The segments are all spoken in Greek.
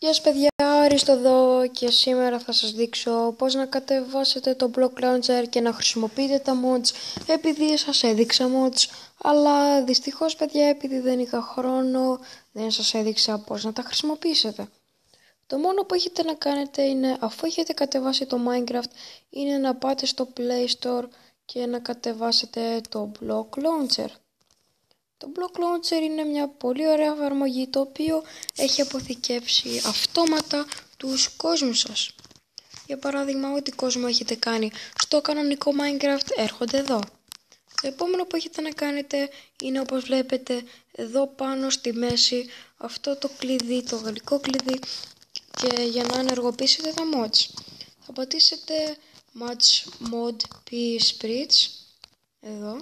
Γεια σας παιδιά, Άριστο εδώ και σήμερα θα σας δείξω πώς να κατεβάσετε το Block Launcher και να χρησιμοποιείτε τα mods επειδή σας έδειξα mods, αλλά δυστυχώς παιδιά επειδή δεν είχα χρόνο δεν σας έδειξα πώς να τα χρησιμοποιήσετε. Το μόνο που έχετε να κάνετε είναι, αφού έχετε κατεβάσει το Minecraft, είναι να πάτε στο Play Store και να κατεβάσετε το Block Launcher. Το Block Launcher είναι μια πολύ ωραία εφαρμογή το οποίο έχει αποθηκεύσει αυτόματα τους κόσμους σας. Για παράδειγμα, ό,τι κόσμο έχετε κάνει στο κανονικό Minecraft έρχονται εδώ. Το επόμενο που έχετε να κάνετε είναι, όπως βλέπετε εδώ πάνω στη μέση, αυτό το κλειδί, το γαλλικό κλειδί, και για να ενεργοποιήσετε τα mods. Θα πατήσετε Match Mod P Sprites εδώ.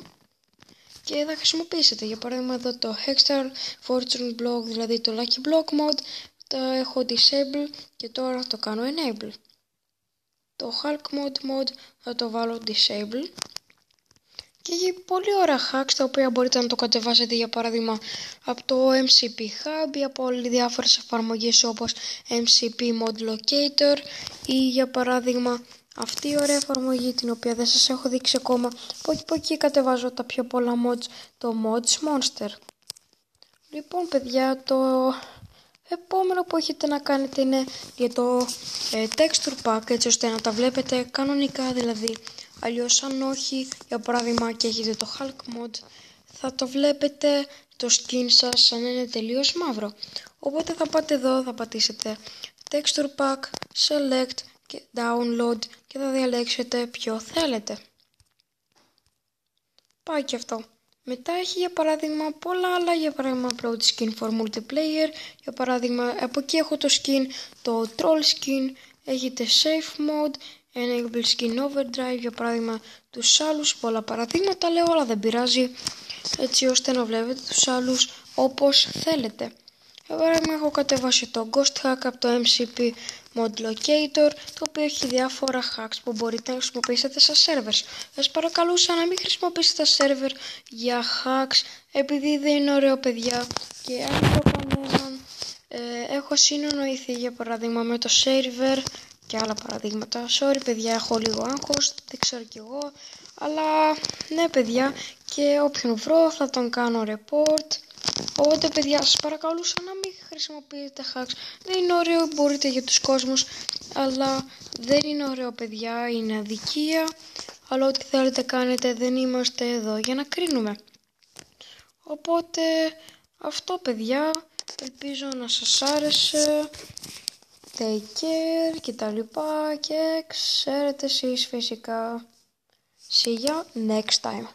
Και θα χρησιμοποιήσετε, για παράδειγμα εδώ το Hextile Fortune Block, δηλαδή το Lucky Block Mode, τα έχω Disable και τώρα το κάνω Enable. Το Hulk Mode θα το βάλω Disable. Και έχει πολύ ωραία hacks τα οποία μπορείτε να το κατεβάσετε, για παράδειγμα από το MCP Hub ή από όλες διάφορες εφαρμογές όπως MCP Mod Locator ή για παράδειγμα αυτή η ωραία εφαρμογή την οποία δεν σας έχω δείξει ακόμα, που από εκεί κατεβάζω τα πιο πολλά mods, το Mods Monster. Λοιπόν παιδιά, το επόμενο που έχετε να κάνετε είναι για το Texture Pack, έτσι ώστε να τα βλέπετε κανονικά δηλαδή. Αλλιώς αν όχι, για παράδειγμα και έχετε το Hulk Mod, θα το βλέπετε το skin σας σαν να είναι τελείως μαύρο. Οπότε θα πάτε εδώ, θα πατήσετε Texture Pack, Select και Download και θα διαλέξετε ποιο θέλετε. Πάει και αυτό. Μετά έχει για παράδειγμα πολλά άλλα, για παράδειγμα Upload Skin for Multiplayer, για παράδειγμα από εκεί έχω το skin, το Troll Skin, έχετε Safe Mode, Enable Skin Overdrive, για παράδειγμα τους άλλους, πολλά παραδείγματα λέω, αλλά δεν πειράζει, έτσι ώστε να βλέπετε τους άλλους όπως θέλετε. Για παράδειγμα έχω κατεβάσει το Ghost Hack από το MCP Mod Locator, το οποίο έχει διάφορα hacks που μπορείτε να χρησιμοποιήσετε στα servers. Θα σας παρακαλούσα να μην χρησιμοποιήσετε τα server για hacks, επειδή δεν είναι ωραίο παιδιά, και αν το κανέναν έχω συνεννοηθεί για παράδειγμα με το server και άλλα παραδείγματα. Sorry παιδιά, έχω λίγο άγχος, δεν ξέρω κι εγώ, αλλά ναι παιδιά, και όποιον βρω θα τον κάνω report. Οπότε παιδιά, σας παρακαλούσα να μην χρησιμοποιείτε hacks. Δεν είναι ωραίο, μπορείτε για τους κόσμους, αλλά δεν είναι ωραίο παιδιά, είναι αδικία. Αλλά ό,τι θέλετε κάνετε, δεν είμαστε εδώ για να κρίνουμε. Οπότε αυτό παιδιά, ελπίζω να σας άρεσε. Take care και τα λοιπά, και ξέρετε εσείς φυσικά. See you next time.